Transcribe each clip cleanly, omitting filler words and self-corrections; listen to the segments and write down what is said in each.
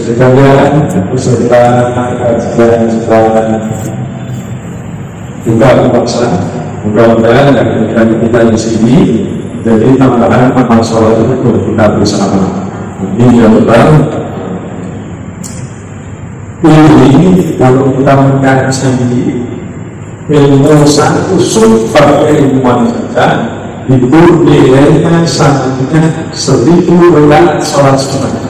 Sekalian peserta kajian sekolah juga memaksa mudah-mudahan yang kita di sini jadi tambahan amal sholat itu kita bersama. Ini yang betul. Ini kalau kita mengkaji ilmu satu super ilmuwan saja itu nilainya sangatnya 1000 bulan sholat sunnah.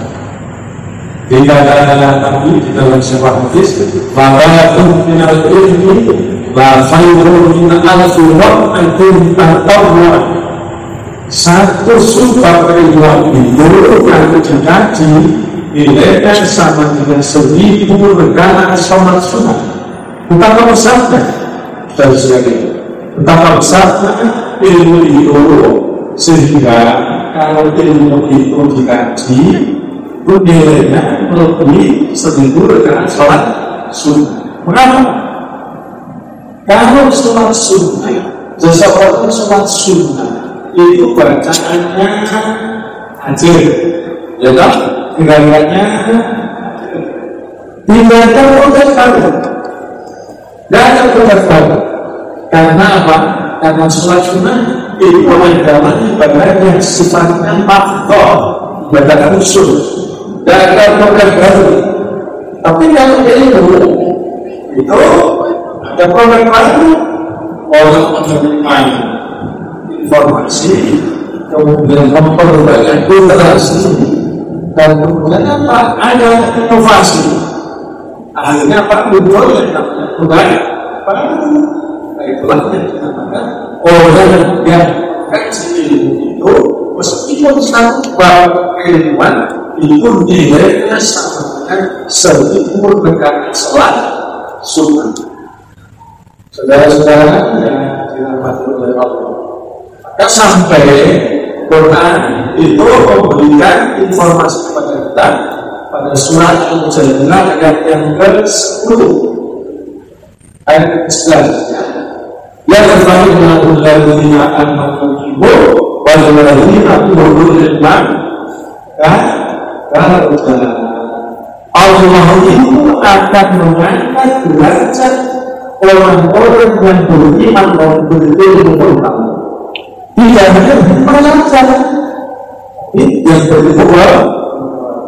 Jika ada tadi di dalam sebuah hadis, maka minal ilmi la khairun min alfi ra'atin tatawwa. Satu super ilmu itu yang terjadi nilainya sama dengan 1000 rakaat sholat sunnah. Betapa besarnya dari sekali. Betapa besarnya ilmu itu sehingga kalau ilmu itu dikaji itu nilainya lebih 1000 rakaat sholat sunnah. Mengapa? Kalau sholat sunnah, seseorang sholat sunnah itu bacaannya hadir, ya tak? Tinggalannya tidak ada komentar, tidak ada komentar. Karena apa? Karena sholat sunnah itu adalah ibadah yang sifatnya makhluk, ibadah khusus. Dan ada program baru. Tapi kalau ilmu itu ada program baru, orang menerima informasi, kemudian memperbaiki literasi, dan kemudian apa? Ada inovasi. Akhirnya apa? Muncul kembali. Itulah yang dinamakan orang yang kaji ilmu itu meskipun satu bab keilmuan itu nilainya sama dengan 1000 rakaat sholat sunnah. Saudara-saudara yang dirahmati oleh Allah, maka sampai Quran itu memberikan informasi kepada kita pada surat Al-Mujadilah ayat yang ke-10 ayat ke-11. Ya rabbana alladziina aamanu wal ladziina utul ilma kalau Allah itu akan mengangkat derajat orang-orang yang beriman dan berilmu pertama. Tidak hanya beriman saja, yang berilmu.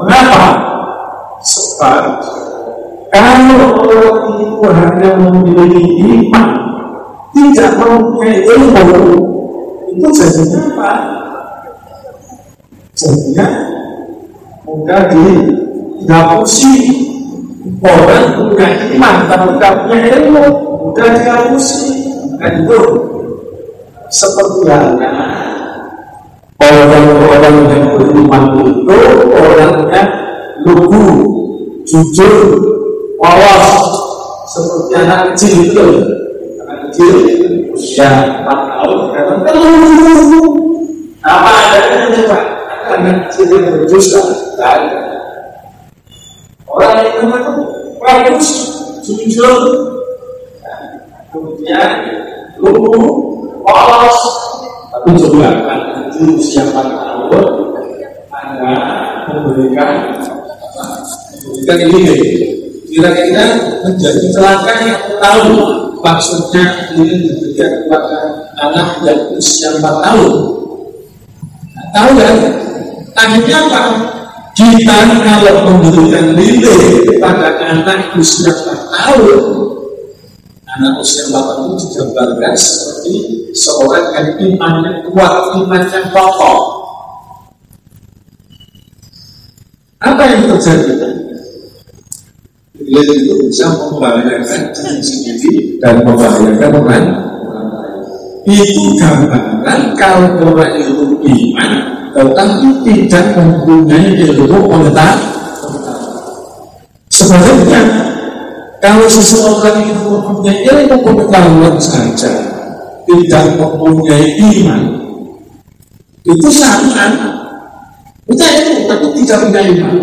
Mengapa? Sebab kalau orang itu hanya memiliki iman, tidak mempunyai ilmu, itu jadinya apa? Jadinya mudah dihapusi. Orang punya iman tapi tidak punya ilmu mudah dihapusi. Dan itu seperti halnya orang-orang yang beriman itu orangnya lugu, jujur, polos, seperti anak kecil itu. Anak kecil usia 4 tahun katakan apa adanya Pak? Anak kecil yang berdosa. Orang yang itu bagus, jujur, kemudian lugu, polos, tapi juga akan usia 4 tahun Anda memberikan ini kira-kira menjadi celaka yang tahu maksudnya ini diberikan kepada anak yang usia 4 tahun. Tahu kan? Akhirnya apa? Kita kalau memberikan nilai kepada anak usia 4 tahun, anak usia 4 tahun digambarkan seperti seorang yang imannya kuat, imannya kokoh. Apa yang terjadi? Nilai itu bisa membahayakan diri sendiri dan membahayakan orang. Itu gambaran kalau orang itu iman tetapi tidak mempunyai ilmu pengetahuan. Sebaliknya, kalau seseorang itu mempunyai ilmu pengetahuan saja, tidak mempunyai iman, itu sama. Kita ilmu tapi tidak punya iman,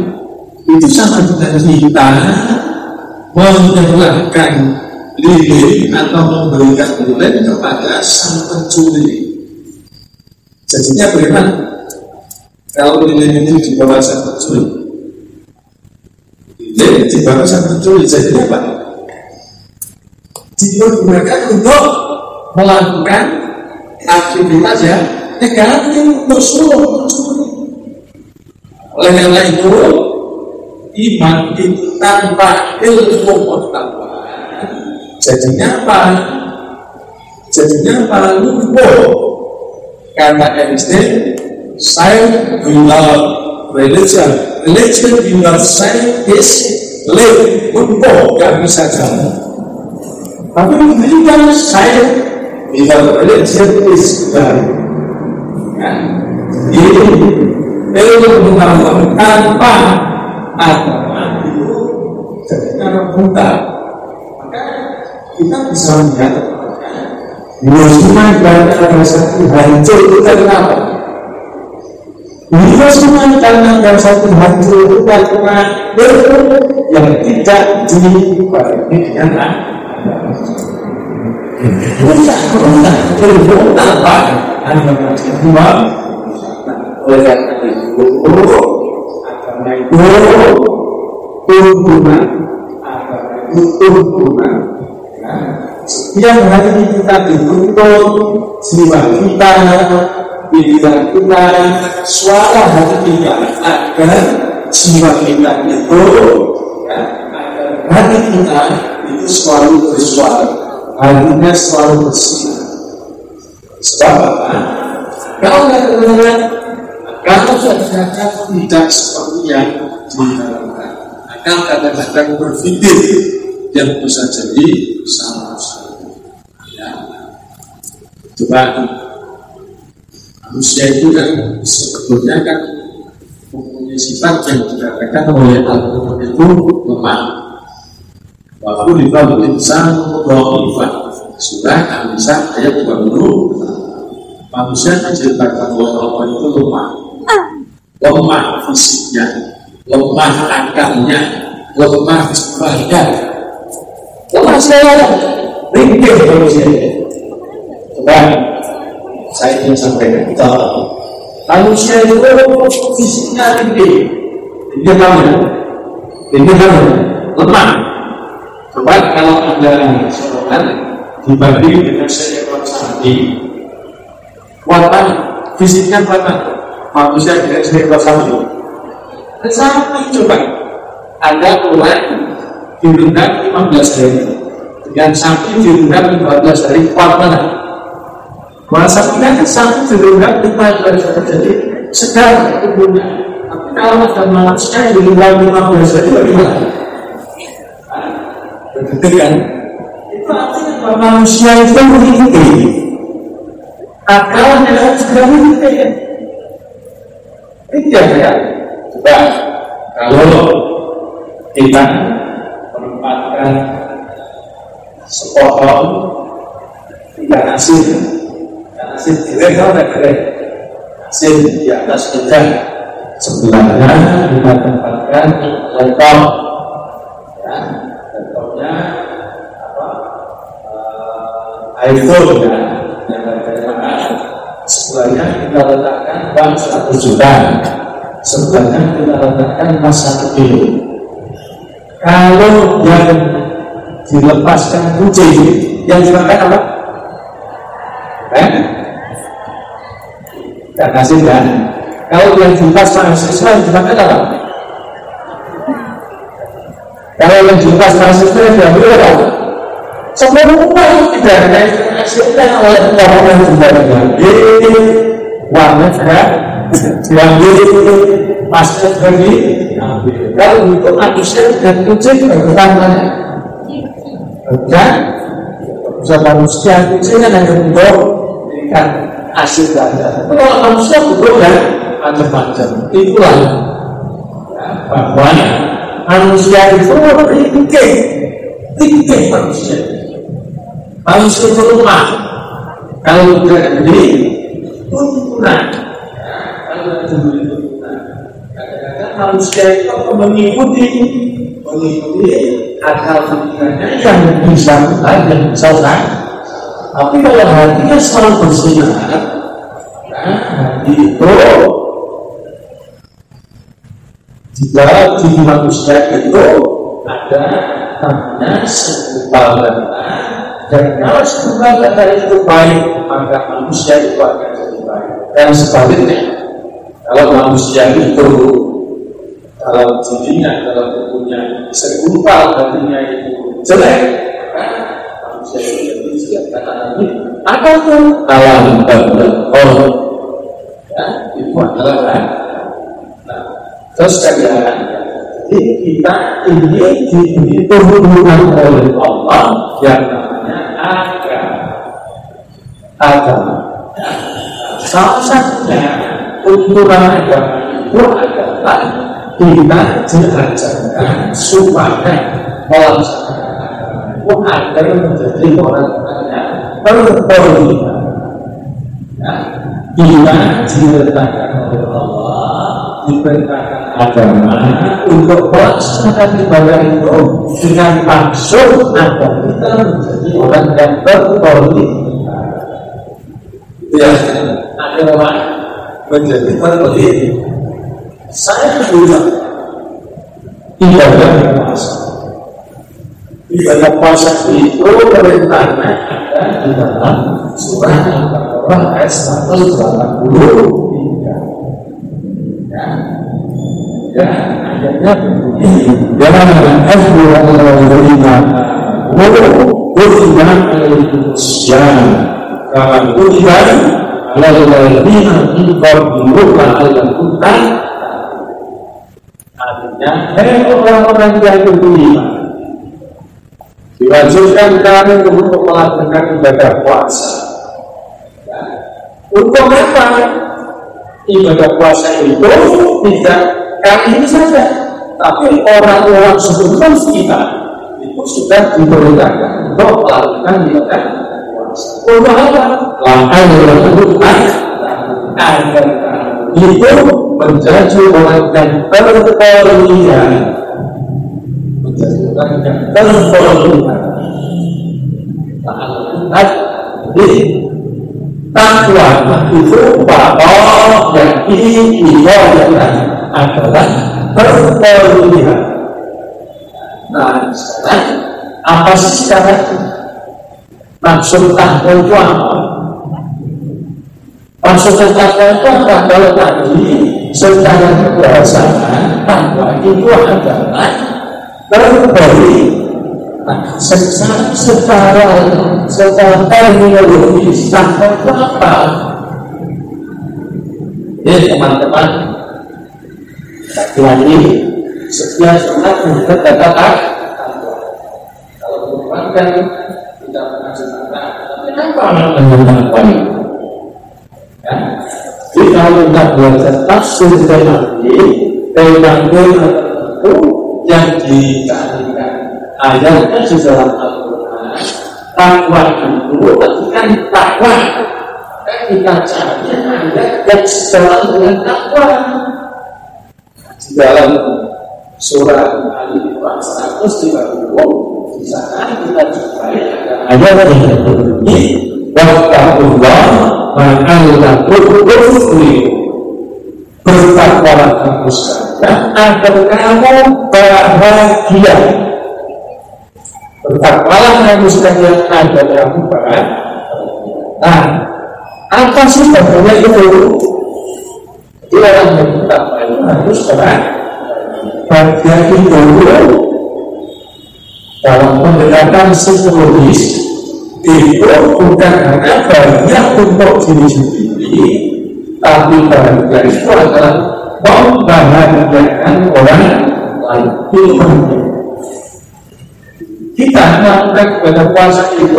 itu sama dengan kita menyerahkan lilin atau memberikan lilin kepada sang pencuri. Jadinya bagaimana? Kalau nilai itu di bawah 1 nilai di bawah 1 jadi apa? Digunakan untuk melakukan aktivitas yang negatif bersuruh. Oleh karena itu, iman itu tanpa ilmu pengetahuan jadinya apa? Lumpuh. Kata Einstein, science without religion without science is lumpuh, gak bisa jalan. Tapi kemudian science without religion is baru. Jadi ilmu pengetahuan tanpa agama itu jadinya buta. Maka kita bisa melihat Hiroshima dan Nagasaki hancur itu kenapa? Hiroshima dan Nagasaki hancur itu karena ilmu yang tidak dibarengi dengan agama. Ilmu tanpa agama semua. Oleh karena itu, agama itu tuntunan, setiap hari kita dituntut jiwa kita, pikiran kita, suara hati kita, agar jiwa kita itu, agar hati kita itu selalu bersuara, hatinya selalu bersinar. Sebab apa? Kalau kadang-kadang tidak seperti yang diharapkan, akan kadang-kadang berpikir yang bisa jadi salah. Ya, coba manusia itu kan sebetulnya kan mempunyai sifat yang dikatakan oleh Al-Quran itu lemah. Waktu dibalik insan berlifat surah An-Nisa ayat 20. Manusia diciptakan oleh Allah itu lemah fisiknya, lemah akalnya, lemah jiwanya, lemah saya, ringkih manusia. Coba saya ingin sampaikan kita, manusia itu fisiknya ringkih, lemah. Coba kalau Anda seorang dibanding dengan seekor sapi, kuatan fisiknya kuatan manusia dengan seekor sapi. Sapi coba Anda mulai direndam 15 hari dengan sapi direndam 15 hari, kuat mana? Masa sapi direndam 15 hari jadi segar tubuhnya. Tapi kalau ada manusia direndam 15 hari bagaimana? Betul kan? Itu artinya bahwa manusia itu tinggi, akalnya juga tinggi. Tidak ya? Coba kalau kita menempatkan sepotong ikan asin direka asin di atas meja, sebelahnya kita tempatkan laptop. iPhone ya, yang harganya sebelahnya kita letakkan uang 100 juta, sebelahnya kita letakkan emas 1 kilo. Kalau yang dilepaskan kucing, yang dimakan apa? Ikan asin kan? Kalau yang dilepas mahasiswa yang dimakan apa? Kalau yang dilepas mahasiswa yang diambil apa? Semua tidak ada hasilnya oleh orang yang juga diambil, warna juga diambil, pasnya juga diambil. Kalau untuk manusia dan kucing bagaimana? Dan bisa manusia kucing yang untuk ikan asin ganda. Kalau manusia butuh dan macam-macam. Itulah bahwa manusia itu tinggi manusia. Manusia itu lemah. Kalau tidak jadi tuntunan. Kadang-kadang manusia itu mengikuti akal pikirannya yang bisa dan bisa salah. Tapi kalau hatinya selalu bersinar, hati itu Di manusia itu ada namanya segumpal dana, dan kalau segumpal dana itu baik, maka manusia itu akan jadi baik. Dan sebaliknya, kalau manusia itu dalam dirinya, dalam tubuhnya segumpal darinya itu jelek, maka manusia itu jadi jelek. Kata Nabi, apa tuh? Alam Allah. Ya, itu adalah terus sekalian, jadi kita ini diberi perhubungan oleh Allah yang namanya agama. Salah satunya ukuran agama itu adalah kita diajarkan supaya melaksanakan agama itu agar menjadi orang yang berperilaku. Kita diletakkan oleh Allah, diperintahkan agama untuk melaksanakan ibadah itu dengan maksud agar kita menjadi orang yang berpolitik. Ya, adalah menjadi berpolitik. Saya bilang ibadah puasa. Ibadah puasa itu perintahnya ada di dalam surah Al-Baqarah ayat 183. Ya, ayatnya jangan asbu al-ladina kutiba alaihimussyam kama kutiba alal ladina min qablikum la'allakum tattaqun. Artinya, orang-orang yang beriman diwajibkan kalian untuk melakukan ibadah puasa. Untuk apa? Ibadah puasa itu tidak kali ini saja, tapi orang-orang sebelum kita itu sudah diperintahkan untuk melakukan ibadah puasa. Untuk apa? Agar itu menjadi orang yang berpolitik, menjadi orang yang berpolitik. Takwa itu pokok yang ibadah adalah berpolitik. Nah, sekarang apa sih sekarang maksud takwa itu apa? Maksud takwa itu apa? Kalau tadi secara kebahasaan takwa itu adalah berpolitik. Secara terminologis takwa itu apa? Jadi teman-teman, lagi setiap saat kita katakan kalau teman kan tidak mengajarkan kenapa mengenal itu? Ya, kita minta belajar tafsir nanti tentang itu yang dicarikan ayatnya di dalam Al-Quran. Takwa itu kan takwa. Kita cari ayat yang sejalan dengan takwa. Di dalam surah Al-Imran 130 di sana kita jumpai ayat yang berbunyi wattaqullah ma'allakum bertakwalah kamu sekalian agar kamu bahagia. Bertakwalah kamu sekalian agar kamu bahagia. Nah, apa sih sebenarnya itu? Orang yang bertakwa itu harus bahagia itu dalam pendekatan psikologis itu bukan hanya bahagia untuk diri sendiri, tapi bahagia itu adalah membahagiakan orang lain. Kita melakukan ibadah puasa itu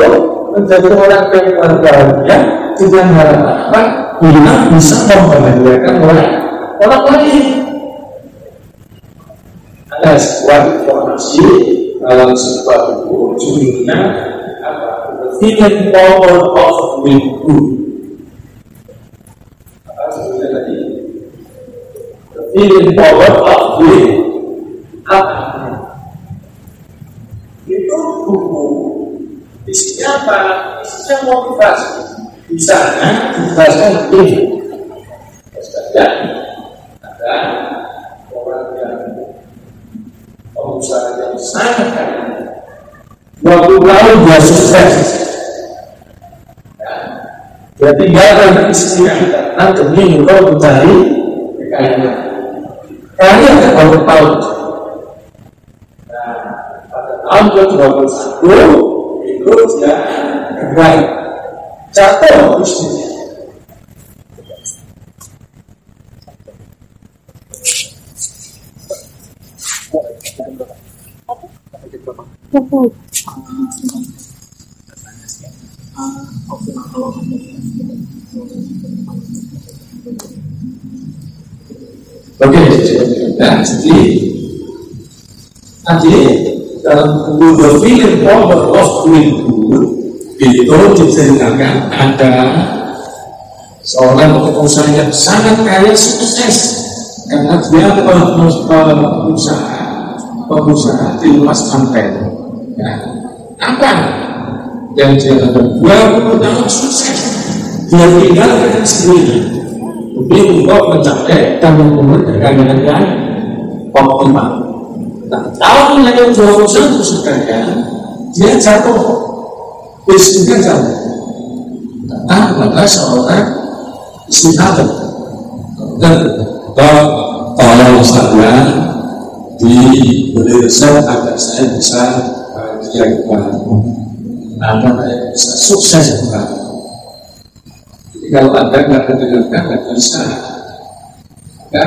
menjadi orang yang berbahagia dengan harapan kita bisa membahagiakan orang lain. Ada sebuah informasi dalam sebuah buku judulnya The Hidden Power of Will. Apa judulnya tadi? The Hidden Power of Will. Apa? Itu buku. Isinya apa? Isinya motivasi. Di sana dijelaskan ini. Ada orang yang pengusaha yang sangat kaya. 20 tahun dia sukses. Dia tinggalkan istrinya karena demi engkau mencari kekayaan. Kaya bertahun-tahun. Nah, pada tahun ke-21 itu dia gagal, jatuh istrinya. Oke, nah, jadi tadi dalam buku The Film Power of Doing Good itu diceritakan ada seorang pengusaha yang sangat kaya sukses karena dia pengusaha di rumah sampai. Ya. Apa yang dia lakukan? 20 tahun sukses, dia tinggalkan sendiri. Tapi untuk mencapai dan memperkayaan yang optimal. Nah, tahun yang ke-21 sekarang dia jatuh, istrinya jatuh. Karena adalah seorang sinetron. Dan tolong saya diberi resep agar saya bisa bahagia kembali, agar saya bisa sukses kembali. Kalau Anda nggak mendengarkan, nggak bisa. Ya,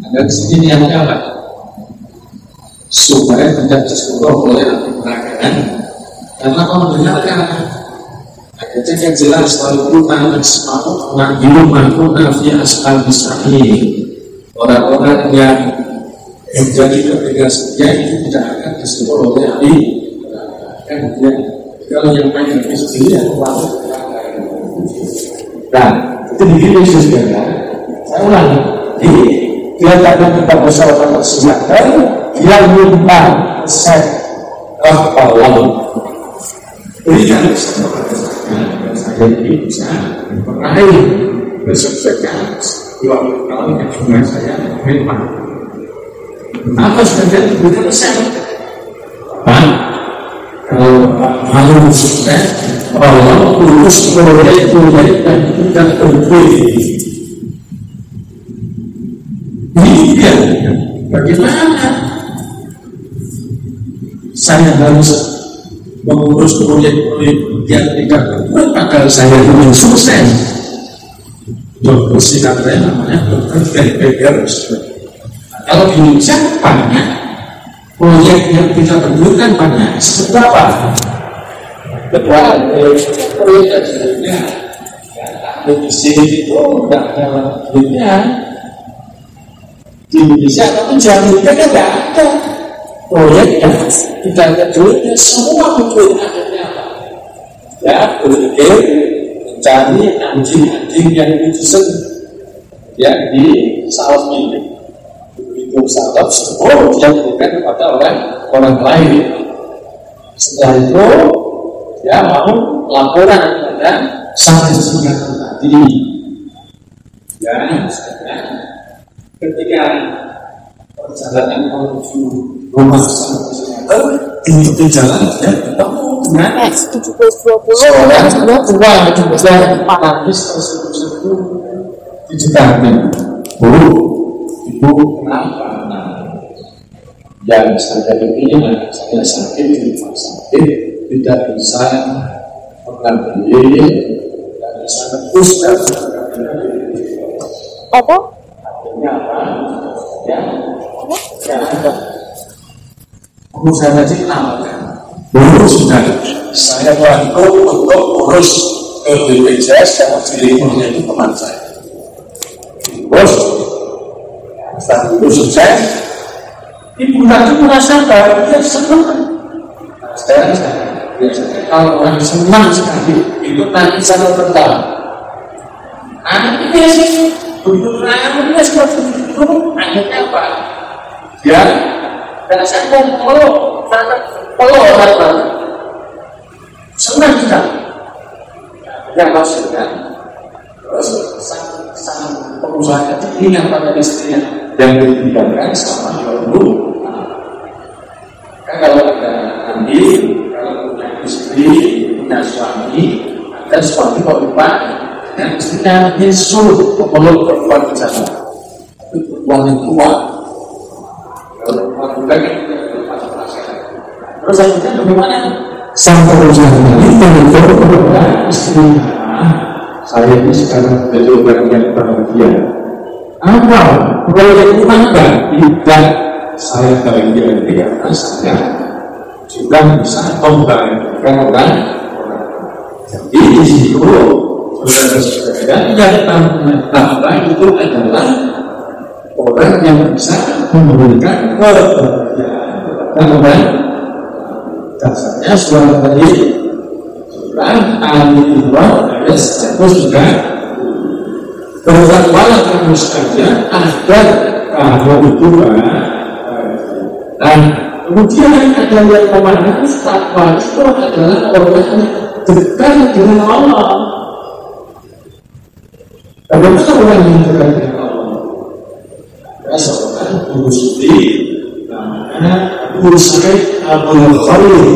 Anda di sini yang jalan supaya tidak disuruh oleh peragaan. Karena kalau mendengarkan, ayatnya yang jelas lalu kita semau mengambil mampu nafi asal bisa ini. Orang-orang yang menjadi pemegang setia itu tidak akan disuruh oleh ahli. Kalau yang main dari sendiri yang kuat. Nah, itu begini saudara. Saya ulangi. Dia takkan kita bersama bersemangat. Dia minta resep lalu berikan saya ini bisa meraih kesuksesan 20 tahun yang sudah saya memang. Apa sebenarnya berikan resep? Kalau sukses, Allah urus proyek dan kita terpilih. Ini dia. Bagaimana saya harus mengurus proyek-proyek yang tidak berbuat padahal saya ingin sukses? Dokter singkatnya namanya dokter Beggars. Kalau di Indonesia banyak proyek yang kita tentukan banyak. Seberapa? Kedua, proyek sebelumnya medisi itu tidak ada duitnya. Di Indonesia tapi jaminan tidak ada proyek yang tidak ada duitnya. Semua duit akhirnya apa? Ya, berpikir mencari anjing-anjing yang disusun ya di saus milik. Begitu sahabat semua dia berikan kepada orang lain. Setelah itu dia mau laporan kepada sang destinasi tadi. Ya, ketika perjalanan menuju rumah sang destinasi di jalan dia ketemu dengan seorang tua juga nangis tersebut dijekatkan. Ibu kenapa? Yang saya ini saya sakit di rumah sakit, tidak bisa mengambil dan bisa tebus dan apa? Artinya apa? Ya, ada. Saya tadi kenalkan. Dulu sudah saya bantu untuk urus ke BPJS yang dirinya itu teman saya. Bos, setelah itu sukses, ibu tadi merasa bahagia senang. Saya biasanya kalau orang senang sekali itu tangisan tertawa. Anak ini sih begitu anak ini seperti itu, akhirnya apa? Dia rasanya peluk orang senang sekali. Yang maksudnya terus sang pengusaha itu ingat pada istrinya yang ditinggalkan selama 20 kalau punya istri, punya suami, dan suami kok lupa, dan istrinya Yesus memeluk perempuan di sana. Itu perempuan yang kuat. Kalau perempuan bukan yang terus akhirnya bagaimana? Sang perusahaan ini menegur kepada istrinya, saya ini sekarang jadi orang yang bahagia. Apa? Kalau yang mana? Tidak, saya bahagia di atas saya sudah bisa membahagiakan orang. Jadi di situ saudara-saudara yang tambah itu adalah orang yang bisa memberikan kebahagiaan kepada orang. Dasarnya suara tadi surah Al-Imran ayat 1 juga bertakwalah kamu sekalian agar kamu itu dan kemudian ada yang memahami takwa itu adalah orang yang dekat dengan Allah. Bagaimana orang yang dekat dengan Allah? Ada seorang guru sufi namanya Guru Said Abdul Khalil.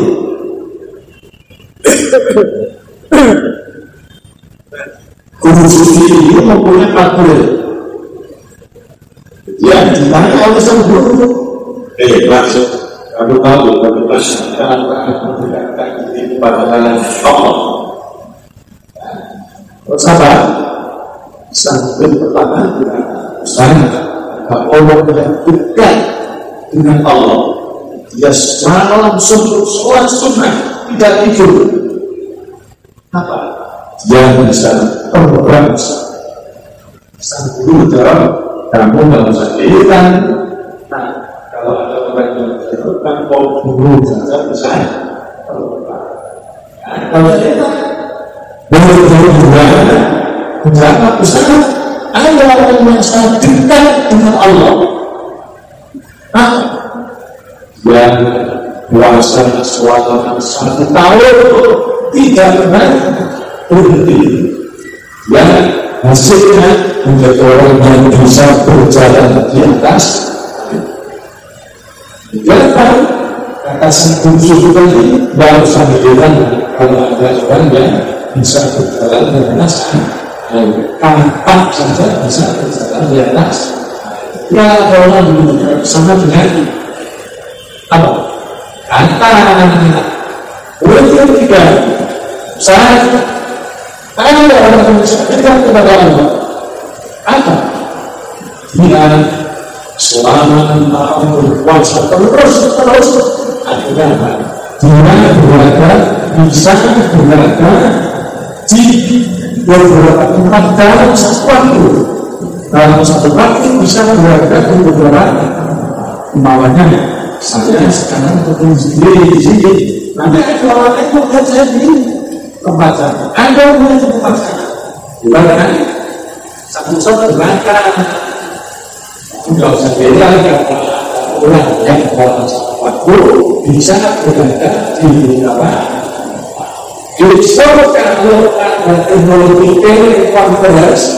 Guru sufi ini mempunyai patron. Dia ditanya oleh sang guru, maksud kamu tahu bagaimana ini pada dalam Allah. Terus apa? Sampai pertama saya Allah yang dekat dengan Allah. Dia secara langsung sholat sunnah tidak tidur. Apa? Dia bisa program. Sang guru jawab, kamu nggak usah dirikan. Nah, kalau ada orang yang dirikan, guru saja bisa. Kalau kita berguru juga, jangan usaha. Ada orang yang sangat dekat dengan Allah. Yang puasa suatu satu tahun tidak pernah berhenti. Yang hasilnya menjadi orang yang bisa berjalan di atas. Jangan tahu kata sang susu tadi baru sampai kalau ada orang yang bisa berjalan di atas. Kapan saja bisa berjalan di atas. Ya orang sama dengan apa? Kata boleh tidak saya ada orang yang bisa dekat kepada Allah. Apa? Dia selama berpuasa terus akhirnya apa? Dia berada bisa berada di beberapa tempat dalam satu waktu. Dalam satu waktu bisa berada di beberapa kemauannya. Saya sekarang bertemu sendiri di sini. Nanti kalau orang itu lihat saya di tempat saya. Ada orang di tempat saya. Bukan satu-satu belakang. Tidak usah beda orang yang dalam satu waktu bisa berada di beberapa. Justru kalau ada teknologi telekonferensi,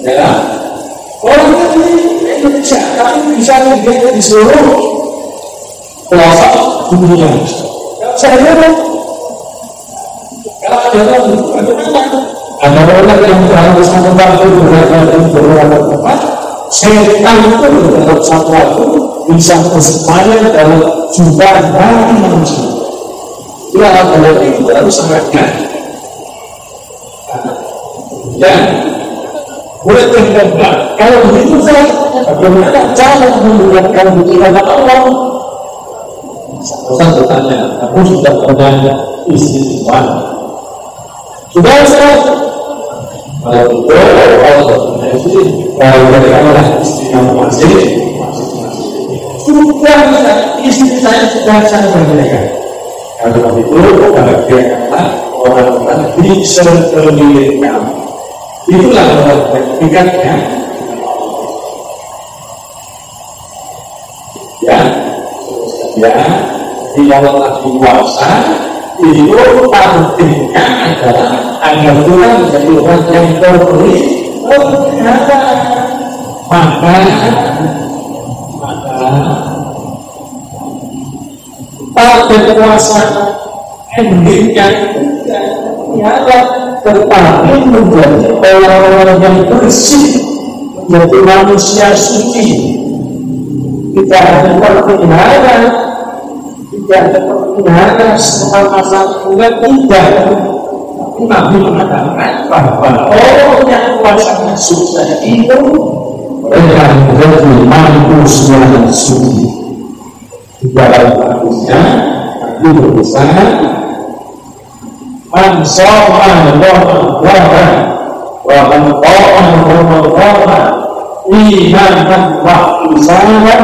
ya orang ini Indonesia tapi bisa lihat di seluruh pelosok dunia. Saya lihat kalau ada orang yang dalam satu waktu berada di beberapa tempat, setan itu dalam satu waktu bisa bersemayam dalam jutaan manusia. Ya, kalau itu harus sangatnya. Ya, boleh terlibat. Kalau begitu saya, bagaimana cara menggunakan pikiran Allah? Saya bertanya, aku sudah pernah istri mana? Sudah saya. Kalau itu, kalau punya istri, kalau mereka istri yang masih, sudah istri saya sudah saya berbeda. Kalau itu bahagiakanlah orang-orang di sekeliling kamu. Itulah orang tingkatnya. Ya, di awal lagi puasa itu pentingnya adalah agar Tuhan menjadi orang yang berberi. Maka dan kuasa endingnya ialah tetapi menjadi orang-orang yang bersih, menjadi manusia suci. Tidak ada perpindahan, tidak ada perpindahan soal masalah juga tidak. Nabi mengatakan bahwa orang yang kuasanya sukses itu mereka menjadi manusia yang suci. Di dalam hadisnya Nabi berusaha man shoma Ramadan wa man qama Ramadan imanan wa ihsanan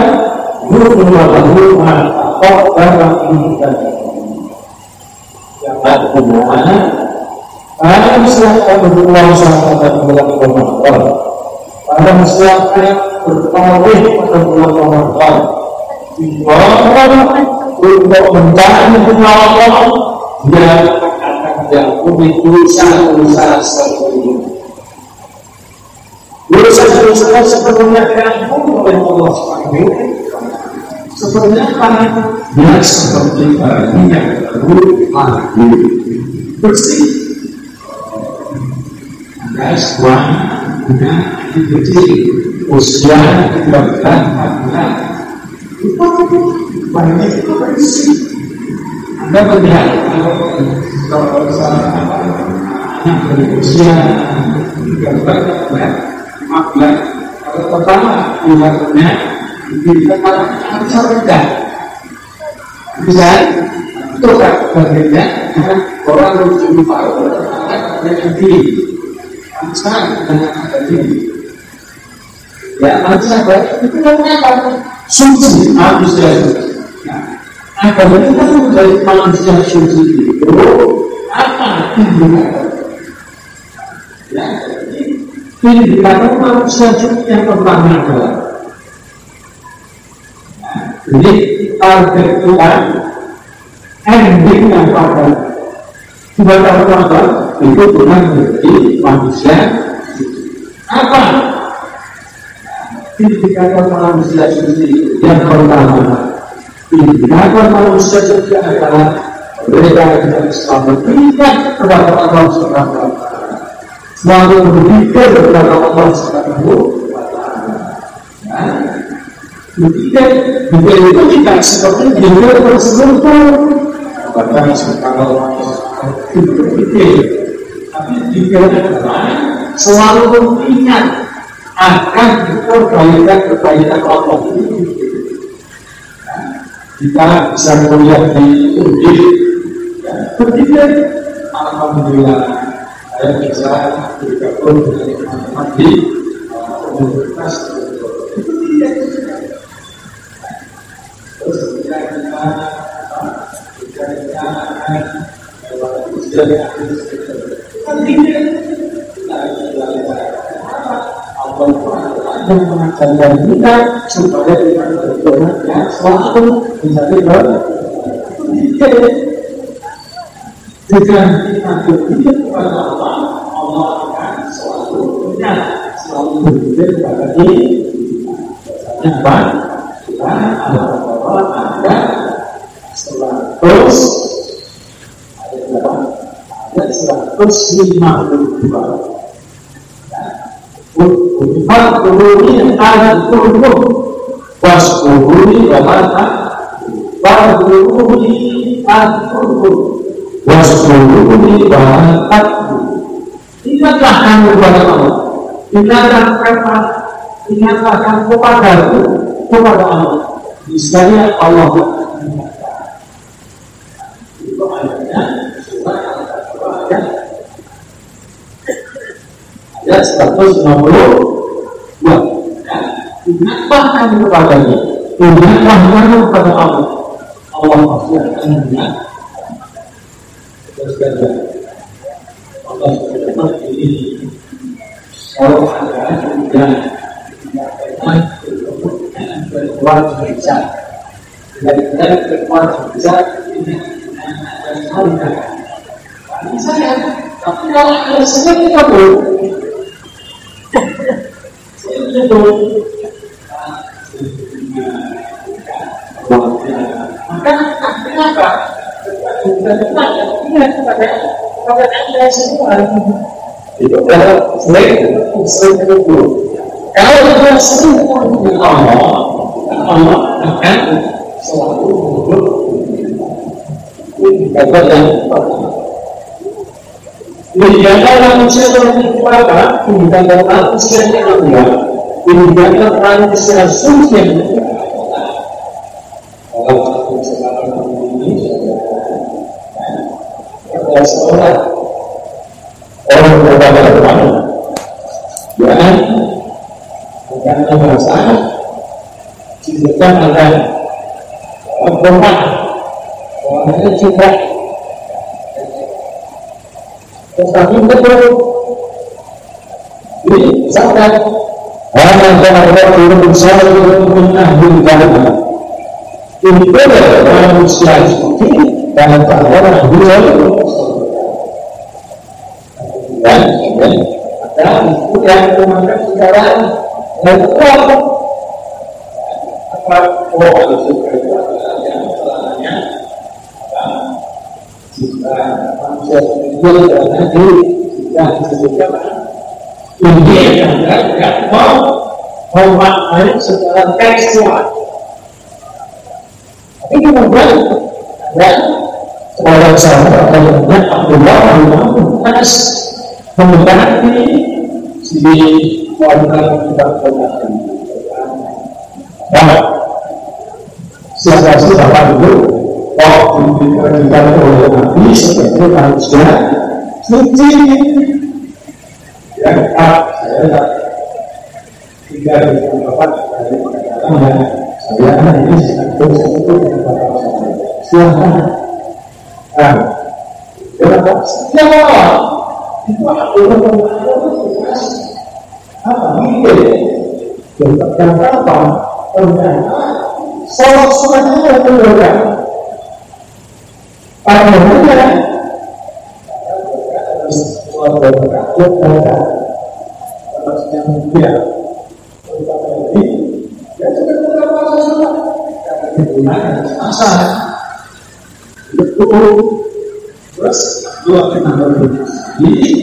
ghufira lahu ma taqaddama min dhanbihi. Yang artinya pada masyarakat berdua sahabat bulan Ramadan, pada masyarakat bertawih pada bulan Ramadan, untuk mencari Allah, dia akan diampuni dosa-dosa sebelumnya. Dosa-dosa sebelumnya diampuni oleh Allah SWT. Sebenarnya dia seperti bayi yang baru lahir, bersih. Ada sebuah anak kecil usia 13 bulan itu bayinya itu bersih. Anda melihat kalau anak berusia 13 bulan 15 kalau pertama dilihatnya diberikan malah rendah bisa itu kan bagiannya orang mencuri paru yang tinggi sangat banyak tadi ya manusia itu namanya suci manusia. Agama itu kan dari manusia suci itu apa ya ini dikatakan manusia suci yang pertama adalah jadi target Tuhan ending yang pada sebagai apa itu Tuhan menjadi manusia apa dikatakan manusia suci yang pertama dikatakan manusia suci adalah mereka yang selalu berikan kepada Allah SWT, selalu berpikir kepada Allah SWT. Berpikir itu tidak seperti berpikir terselubung bahkan sekarang itu berpikir, tapi pikir adalah selalu mengingat akan kebaikan Allah itu. Kita bisa melihat di Undip berpikir alhamdulillah saya bisa bergabung dengan teman-teman di universitas itu tidak terus ketika kita akan berjalan yang mengajarkan kita supaya kita berdoa yang selalu menjadi doa. Jika kita berpikir kepada Allah, Allah akan selalu benar, selalu berpikir kepada diri. Yang baik, kita ada ada setelah terus ada 152. Fakkuruni ayat turun waskuruni wamata fakkuruni ayat turun waskuruni wamata. Ingatlah kamu kepada Allah, ingatlah kamu kepada Allah. Misalnya Allah itu ayatnya surah Al-Baqarah ayat 152. Ingatlah kamu kepadanya, ingatlah kamu kepada Allah. Allah pasti akan mengingat. Terus kata Allah SWT ini kalau ada yang berkuasa besar dari berkuasa besar ini ada saya, tapi kalau ada saya kita boleh. Maka Kenapa? Ingat kepada Anda semua. Itu kalau sering itu. Kalau kita sering Allah akan selalu hidup. Ini kata yang menjaga manusia lebih kuat, menjaga manusia yang mulia, menjaga manusia suci yang mulia. Kalau aku sekarang ini ada seorang orang berbeda mana, ya, bukan bahasa, bukan ada bermak, orangnya juga. Tetapi betul ini sangat ada turun besar untuk menahun ini benar manusia seperti dan tak orang jual dan ada itu yang memakan sekarang dan uang apa itu yang selanjutnya jika manusia jual dan nanti jika disebutkan ini yang tidak mau memaknai secara tekstual. Tapi kemudian dan orang sahabat banyak Abdullah bin Anas mendekati di wanita kita komunikasi. Nah, siapa sih bapak dulu? Oh, diberikan oleh Nabi seperti manusia suci. Yang saya tidak dapat dari perkataan saya ini itu siapa? Nah, siapa? Itu apa? Mikir. Yang apa? Soal-soalnya itu berapa? Padahal soal berapa? Yang dia asal betul terus dua kita ini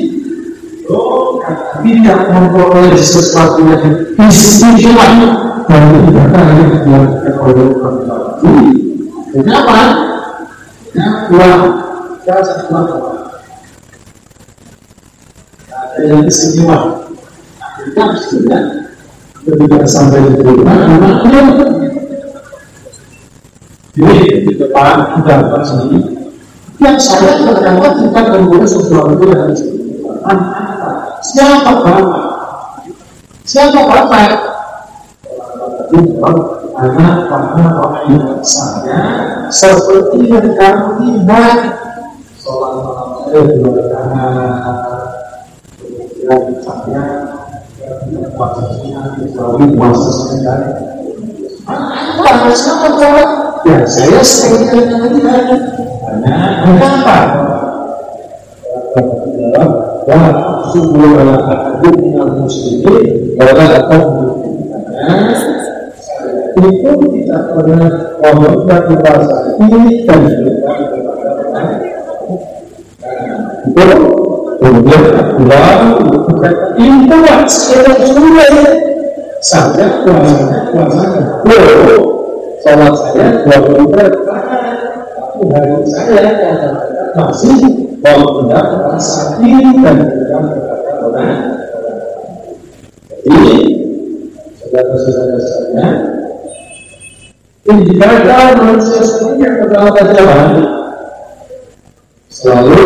tidak memperoleh sesuatu yang istimewa dan tidak akan dilakukan oleh orang lain. Kenapa? Karena ada yang istimewa. Kita sudah ketika sampai di rumah, jadi di depan kita sendiri yang saya berkata kita mengurus sesuatu yang istimewa. Siapa bapak? Siapa bapak? Anak bapak saya seperti yang kamu lihat. Sholat malam saya dua rakaat, kemudian saya puasanya kecuali puasa saya. Siapa bapak? Ya saya sering lihat. Kenapa? Wah, sungguh anak yang muslimin orang akan itu tidak pernah meminta bahasa ini dan itu kemudian pulang itu secara sulit sampai puasanya sholat saya 20 tapi hari saya masih mau mendapat sakit dan tidak mendapatkan orang. Jadi, saudara-saudara sekalian, indikator manusia sendiri yang pertama jalan selalu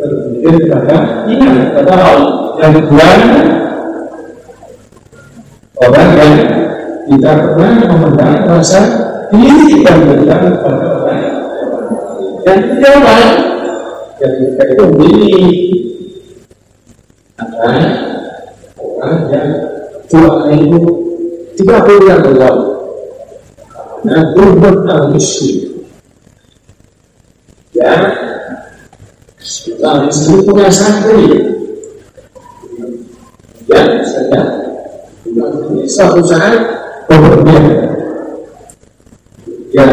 berpikir pada ingat pada Allah. Yang kedua, orang yang tidak pernah memandang rasa diri dan berjalan kepada orang. Yang ketiga, ketika itu diri ada orang yang jualan itu 30 yang berlalu dan benar-benar miskin ya kita miskin punya santri ya saya suatu saat berbeda ya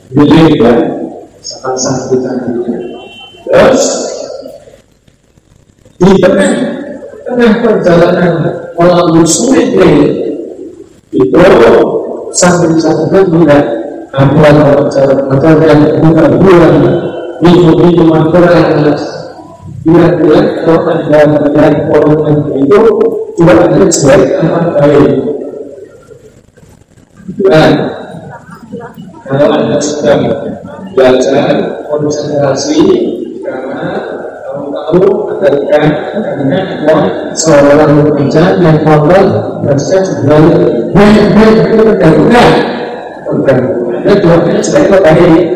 Jadi ya, sangat kita terus di tengah perjalanan melalui sungai itu sambil-sambil juga ada jalan yang bulan minggu Al-Quran. Kira-kira kalau ada pelajaran Quran itu juga ada jelek apa baik. Dan kalau anda sedang belajar konsentrasi karena tahu akan karena ada seorang pekerja yang korban harusnya juga baik itu tergangguan. Ada jawabannya jelek apa baik.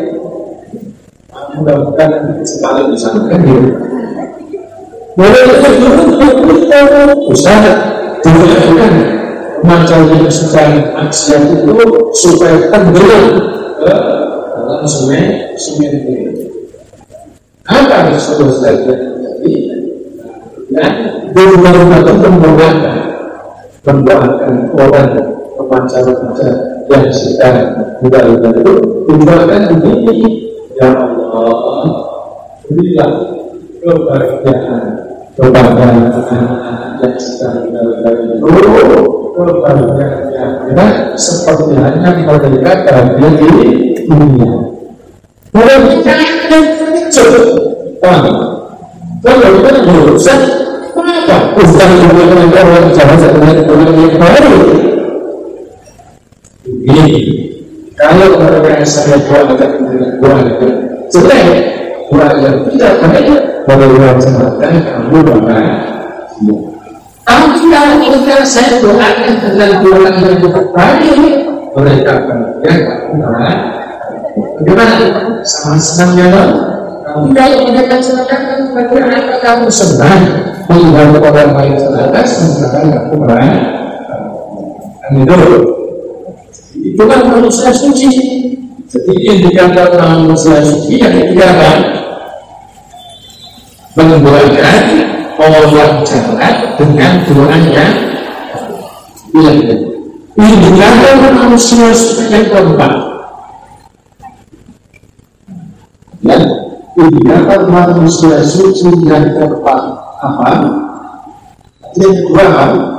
Mudah-mudahan kesempatan bisa mengambil. Boleh usaha dilakukan macam yang sedang aksian itu supaya tenggelam ke dalam sungai ini. Apa yang sudah saya terjadi? Dan benar-benar mendoakan orang remaja-remaja yang sedang muda-muda itu mendoakan begini. Ya Allah, berilah kebahagiaan kepada anak-anak yang sedang berada itu, kebahagiaan seperti hanya mereka bahagia di dunia. Kalau kita coba, kalau kita berusaha, kenapa? Usaha yang orang Jawa dengan orang yang baru. Ini. Kalau mereka yang saya doakan dengan doa jelek, doa yang tidak baik, bagaimana cara kamu doa? Kalau saya doakan dengan doa yang tidak baik, mereka bahagia kamu doa. Bagaimana? Sama senangnya dong. Kalau mereka senangkan, bagaimana kamu senang? Melihat orang lain senang, senangkan kamu doa. Amin. Itu kan manusia suci. Jadi indikator manusia suci yang ketiga mendoakan orang jahat dengan doanya. Indikator manusia suci yang keempat. Ya, indikator manusia suci yang keempat apa? Yang kedua apa?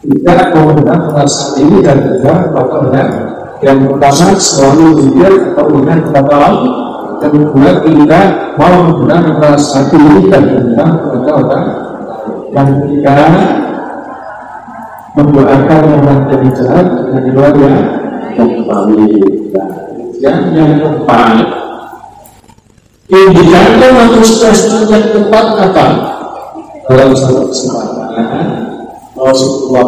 Kita menggunakan perasaan ini dan juga faktornya. Yang pertama selalu berpikir atau ingat kepada Allah. Yang kedua kita mau menggunakan perasaan ini dan juga kepada orang. Yang ketiga mendoakan orang yang jahat dengan luar yang baik. Yang keempat indikator manusia yang keempat apa? Dalam satu kesempatan Rasulullah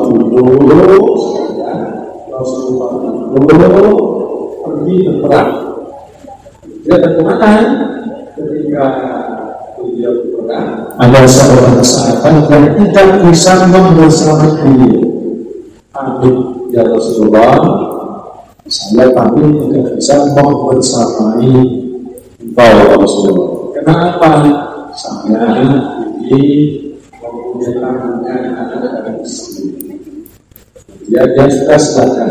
pergi berperang. Dia berkemana? Ketika dia berperang, ada seorang sahabat yang tidak bisa membersamai dia. Amin ya Rasulullah, saya kami tidak bisa membersamai engkau Rasulullah. Kenapa? Saya ini dia sudah silakan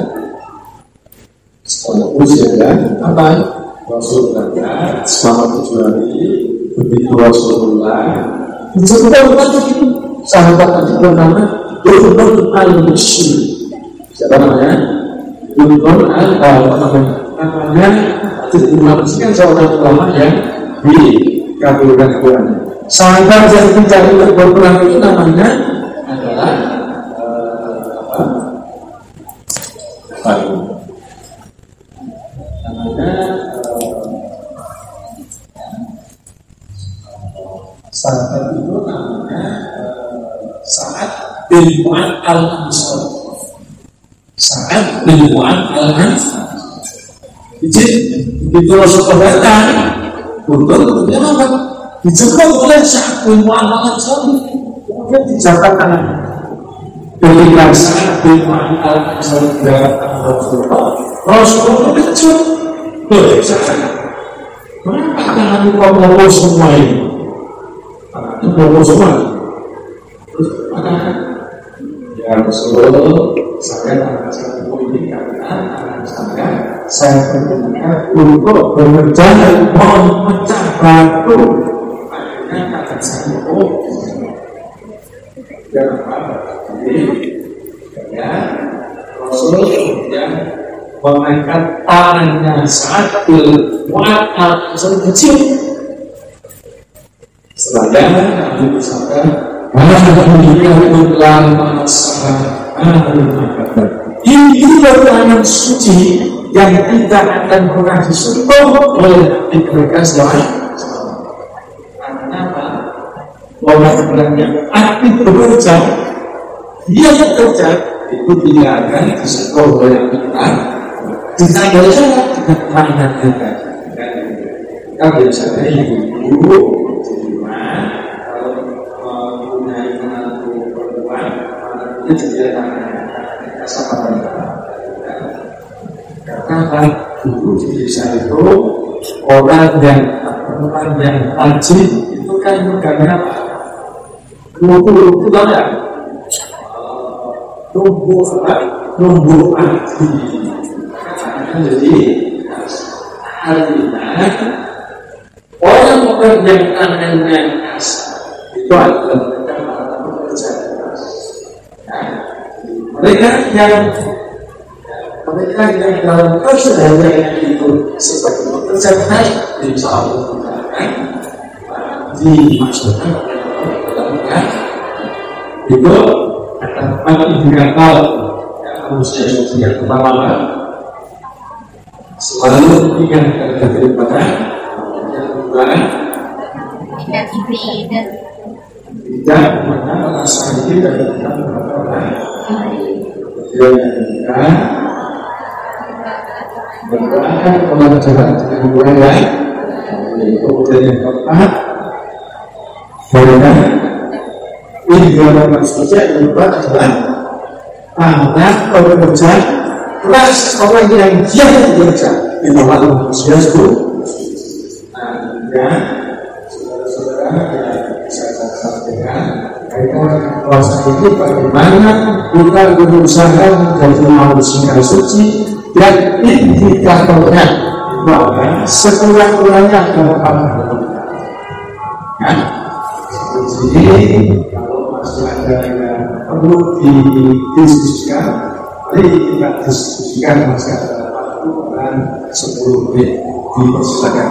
sekolah usia dan apa Rasulullah selama 7 hari begitu Rasulullah disebutkan lagi sahabat tadi bernama Dunun al-Bashir. Siapa namanya? Dunun namanya dimaksudkan seorang ulama yang dikabulkan Quran. Sahabat yang tidak berperang itu namanya adalah namanya sahabat itu namanya Sa'ad bin Mu'adh al-Ansari. Sa'ad bin Mu'adh al-Ansari. Jadi begitu Rasulullah datang untuk apa? Dijemput oleh Sa'ad bin Mu'adh al-Ansari, kemudian dijabat tangan. Ketika Sa'ad bin Mu'adh al-Ansari datang Rasulullah kecil. Boleh Sa'ad, kenapa tangan kau bawa semua ini? Tangan bawa semua. Terus maka ya Rasul, saya mengatakan ini karena saya perintahkan untuk bekerja memecah batu. Akhirnya kata saya, jangan apa, ya Rasul yang mengangkat tangannya sambil watak kecil. Setelahnya Nabi bersabda, ini baru tangan suci yang tidak akan pernah disentuh oleh mereka selain. Karena apa? Orang-orang yang aktif bekerja, dia bekerja itu tidak akan disentuh oleh kita. Kita saja dengan mainan kita. Kita biasanya ibu-ibu karena dulu di desa itu orang yang rajin itu kan bukannya apa? Nunggu apa? Nunggu pagi. Jadi artinya orang-orang yang tangannya kasar itu adalah mereka yang dalam keseharian itu seperti bekerja keras dimaksudkan itu akan indikator manusia yang pertama selalu ingat daripada yang kedua tidak pernah merasa diri dari orang lain. Yang ketiga berdoakan kepada jalan orang lain. Kemudian yang keempat ini dalam maksudnya berubah adalah anak orang bekerja keras orang yang giat bekerja di tempat manusia itu. Nah, saudara-saudara saya sampaikan puasa ini bagaimana kita berusaha menjadi manusia suci dan indikatornya bahwa sekurang-kurangnya dalam hal kan? Jadi kalau masih ada yang perlu didiskusikan, mari kita diskusikan masalah waktu dan 10 menit dipersilakan.